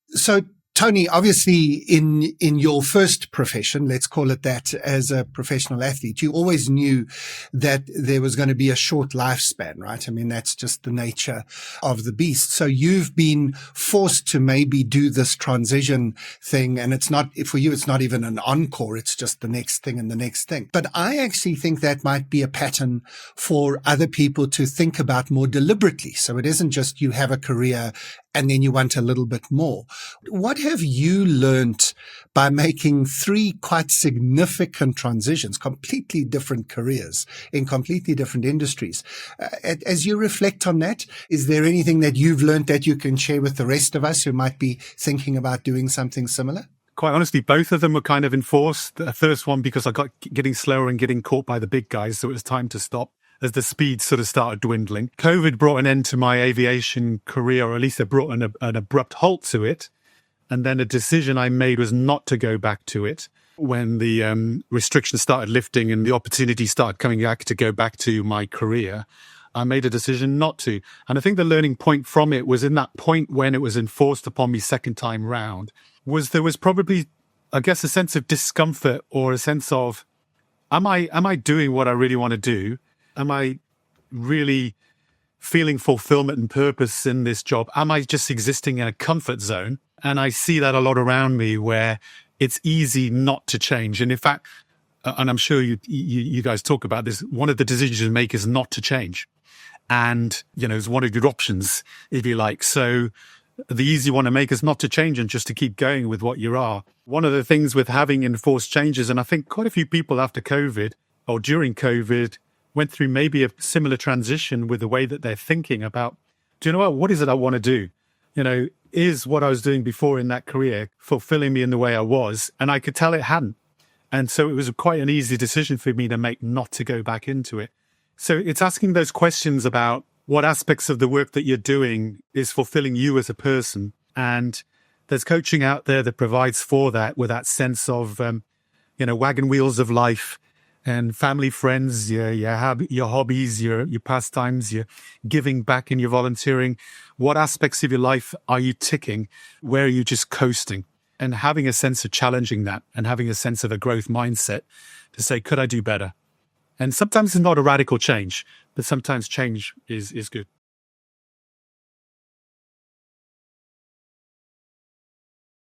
So, Tony, obviously in your first profession, let's call it that, as a professional athlete, you always knew that there was going to be a short lifespan, right? I mean, that's just the nature of the beast. So you've been forced to maybe do this transition thing. And it's not, for you, it's not even an encore. It's just the next thing and the next thing. But I actually think that might be a pattern for other people to think about more deliberately. So it isn't just you have a career and then you want a little bit more. What have you learned by making 3 quite significant transitions, completely different careers in completely different industries? As you reflect on that, is there anything that you've learned that you can share with the rest of us who might be thinking about doing something similar? Quite honestly, both of them were kind of enforced. The first one, because I got getting slower and getting caught by the big guys, so it was time to stop as the speed sort of started dwindling. COVID brought an end to my aviation career, or at least it brought an abrupt halt to it. And then a decision I made was not to go back to it. When the restrictions started lifting and the opportunity started coming back to go back to my career, I made a decision not to. And I think the learning point from it was in that point when it was enforced upon me second time round, was there was probably, I guess, a sense of discomfort or a sense of, am I doing what I really want to do? Am I really feeling fulfillment and purpose in this job? Am I just existing in a comfort zone? And I see that a lot around me where it's easy not to change. And in fact, and I'm sure you guys talk about this, one of the decisions you make is not to change. And, it's one of your options, if you like. So the easy one to make is not to change and just to keep going with what you are. One of the things with having enforced changes, and I think quite a few people after COVID or during COVID went through maybe a similar transition with the way that they're thinking about, do you know what is it I want to do? Is what I was doing before in that career fulfilling me in the way I was? And I could tell it hadn't. And so it was quite an easy decision for me to make not to go back into it. So it's asking those questions about what aspects of the work that you're doing is fulfilling you as a person. And there's coaching out there that provides for that, with that sense of, wagon wheels of life, and family, friends, your hobbies, your pastimes, your giving back and your volunteering. What aspects of your life are you ticking? Where are you just coasting? And having a sense of challenging that and having a sense of a growth mindset to say, could I do better? And sometimes it's not a radical change, but sometimes change is good.